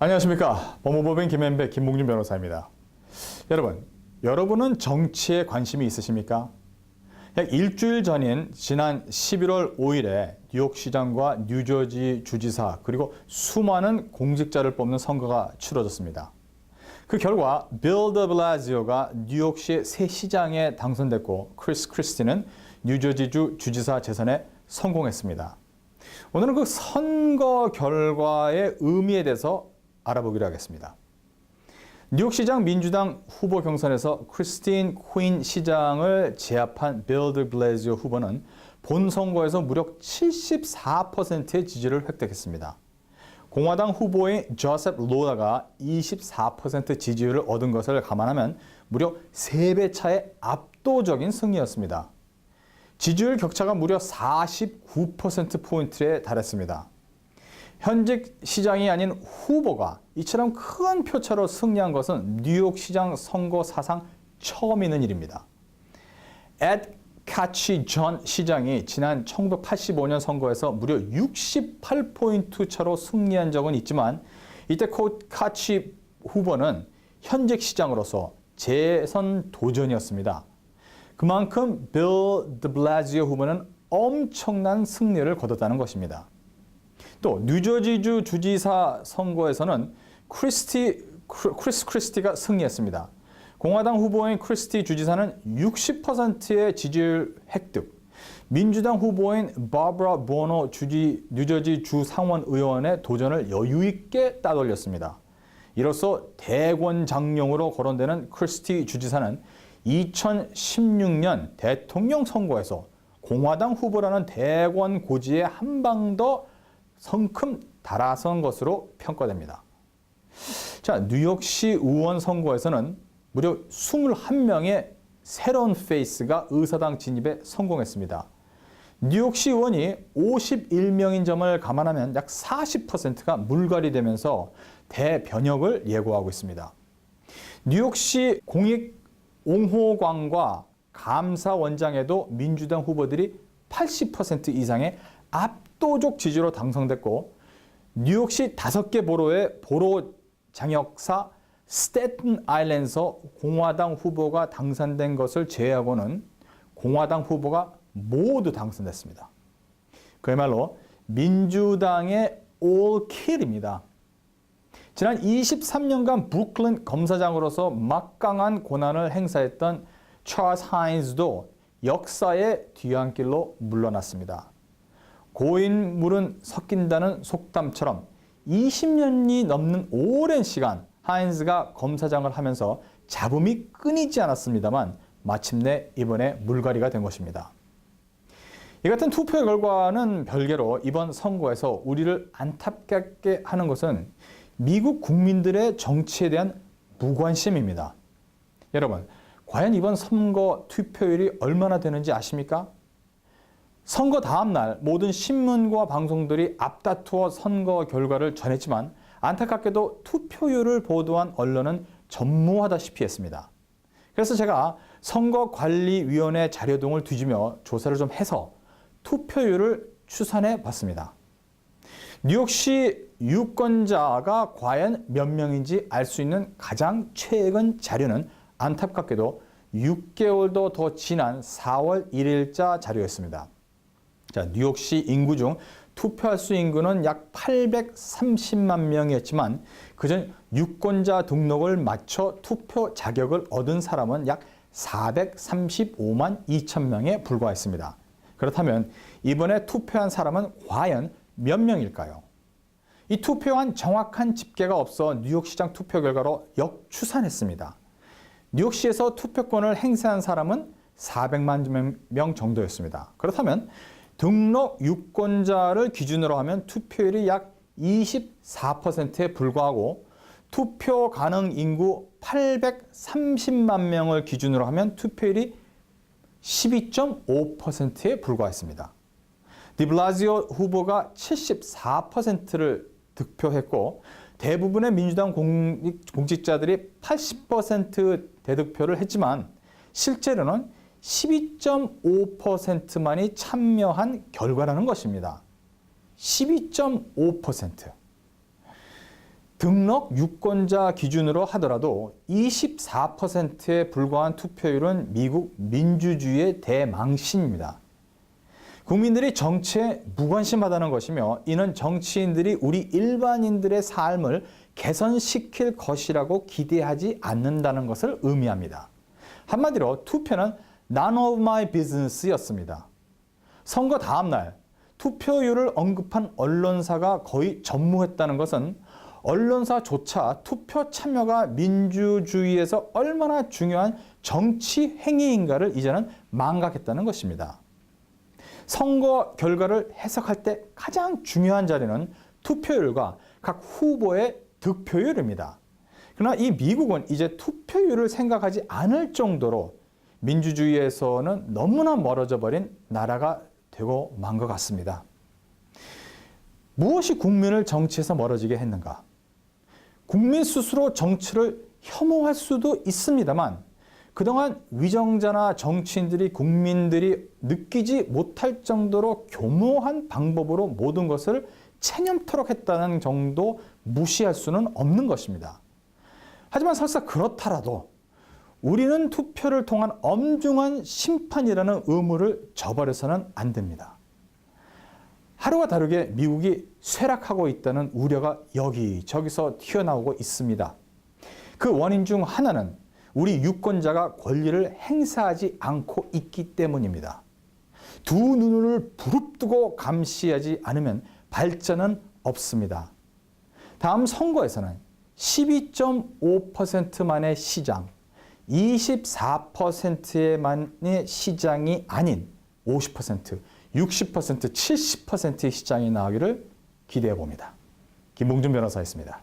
안녕하십니까. 법무법인 김현배 김봉준 변호사입니다. 여러분은 정치에 관심이 있으십니까? 약 일주일 전인 지난 11월 5일에 뉴욕시장과 뉴저지 주지사 그리고 수많은 공직자를 뽑는 선거가 치러졌습니다. 그 결과 빌 더 블라지오가 뉴욕시 새 시장에 당선됐고 크리스 크리스티는 뉴저지주 주지사 재선에 성공했습니다. 오늘은 그 선거 결과의 의미에 대해서 알아보기로 하겠습니다. 뉴욕시장 민주당 후보 경선에서 크리스틴 퀸 시장을 제압한 빌 더 블라지오 후보는 본 선거에서 무려 74%의 지지를 획득했습니다. 공화당 후보인 조셉 로다가 24% 지지율을 얻은 것을 감안하면 무려 3배 차의 압도적인 승리였습니다. 지지율 격차가 무려 49%포인트에 달했습니다. 현직 시장이 아닌 후보가 이처럼 큰 표차로 승리한 것은 뉴욕시장 선거 사상 처음 있는 일입니다. 에드 카치 전 시장이 지난 1985년 선거에서 무려 68포인트 차로 승리한 적은 있지만 이때 카치 후보는 현직 시장으로서 재선 도전이었습니다. 그만큼 빌 더 블라지오 후보는 엄청난 승리를 거뒀다는 것입니다. 또 뉴저지주 주지사 선거에서는 크리스 크리스티가 승리했습니다. 공화당 후보인 크리스티 주지사는 60%의 지지율 획득, 민주당 후보인 바브라 보노 뉴저지 주 상원 의원의 도전을 여유 있게 따돌렸습니다. 이로써 대권장룡으로 거론되는 크리스티 주지사는 2016년 대통령 선거에서 공화당 후보라는 대권 고지에 한 방 더 성큼 달아선 것으로 평가됩니다. 자, 뉴욕시 의원 선거에서는 무려 21명의 새로운 페이스가 의사당 진입에 성공했습니다. 뉴욕시 의원이 51명인 점을 감안하면 약 40%가 물갈이 되면서 대변혁을 예고하고 있습니다. 뉴욕시 공익옹호관과 감사원장에도 민주당 후보들이 80% 이상의 압도적 지지로 당선됐고 뉴욕시 5개 보로의 보로 장역사 스태튼 아일랜드에서 공화당 후보가 당선된 것을 제외하고는 공화당 후보가 모두 당선됐습니다. 그야말로 민주당의 올킬입니다. 지난 23년간 브루클린 검사장으로서 막강한 권한을 행사했던 찰스 하인즈도 역사의 뒤안길로 물러났습니다. 고인물은 섞인다는 속담처럼 20년이 넘는 오랜 시간 하인즈가 검사장을 하면서 잡음이 끊이지 않았습니다만 마침내 이번에 물갈이가 된 것입니다. 이 같은 투표의 결과는 별개로 이번 선거에서 우리를 안타깝게 하는 것은 미국 국민들의 정치에 대한 무관심입니다. 여러분, 과연 이번 선거 투표율이 얼마나 되는지 아십니까? 선거 다음 날 모든 신문과 방송들이 앞다투어 선거 결과를 전했지만 안타깝게도 투표율을 보도한 언론은 전무하다시피 했습니다. 그래서 제가 선거관리위원회 자료 등을 뒤지며 조사를 좀 해서 투표율을 추산해 봤습니다. 뉴욕시 유권자가 과연 몇 명인지 알 수 있는 가장 최근 자료는 안타깝게도 6개월도 더 지난 4월 1일자 자료였습니다. 자, 뉴욕시 인구 중 투표할 수 인구는 약 830만 명이었지만 그전 유권자 등록을 마쳐 투표 자격을 얻은 사람은 약 435만 2천 명에 불과했습니다. 그렇다면 이번에 투표한 사람은 과연 몇 명일까요? 이 투표한 정확한 집계가 없어 뉴욕시장 투표 결과로 역추산했습니다. 뉴욕시에서 투표권을 행사한 사람은 400만 명 정도였습니다. 그렇다면 등록 유권자를 기준으로 하면 투표율이 약 24%에 불과하고 투표 가능 인구 830만 명을 기준으로 하면 투표율이 12.5%에 불과했습니다. 디블라지오 후보가 74%를 득표했고 대부분의 민주당 공직자들이 80% 대득표를 했지만 실제로는 12.5%만이 참여한 결과라는 것입니다. 12.5%. 등록 유권자 기준으로 하더라도 24%에 불과한 투표율은 미국 민주주의의 대망신입니다. 국민들이 정치에 무관심하다는 것이며 이는 정치인들이 우리 일반인들의 삶을 개선시킬 것이라고 기대하지 않는다는 것을 의미합니다. 한마디로 투표는 none of my business였습니다. 선거 다음 날 투표율을 언급한 언론사가 거의 전무했다는 것은 언론사조차 투표 참여가 민주주의에서 얼마나 중요한 정치 행위인가를 이제는 망각했다는 것입니다. 선거 결과를 해석할 때 가장 중요한 자리는 투표율과 각 후보의 득표율입니다. 그러나 이 미국은 이제 투표율을 생각하지 않을 정도로 민주주의에서는 너무나 멀어져 버린 나라가 되고 만 것 같습니다. 무엇이 국민을 정치에서 멀어지게 했는가? 국민 스스로 정치를 혐오할 수도 있습니다만 그동안 위정자나 정치인들이 국민들이 느끼지 못할 정도로 교묘한 방법으로 모든 것을 체념토록 했다는 정도 무시할 수는 없는 것입니다. 하지만 설사 그렇더라도 우리는 투표를 통한 엄중한 심판이라는 의무를 저버려서는 안 됩니다. 하루가 다르게 미국이 쇠락하고 있다는 우려가 여기저기서 튀어나오고 있습니다. 그 원인 중 하나는 우리 유권자가 권리를 행사하지 않고 있기 때문입니다. 두 눈을 부릅뜨고 감시하지 않으면 발전은 없습니다. 다음 선거에서는 12.5%만의 시장, 24%만의 시장이 아닌 50%, 60%, 70%의 시장이 나오기를 기대해 봅니다. 김봉준 변호사였습니다.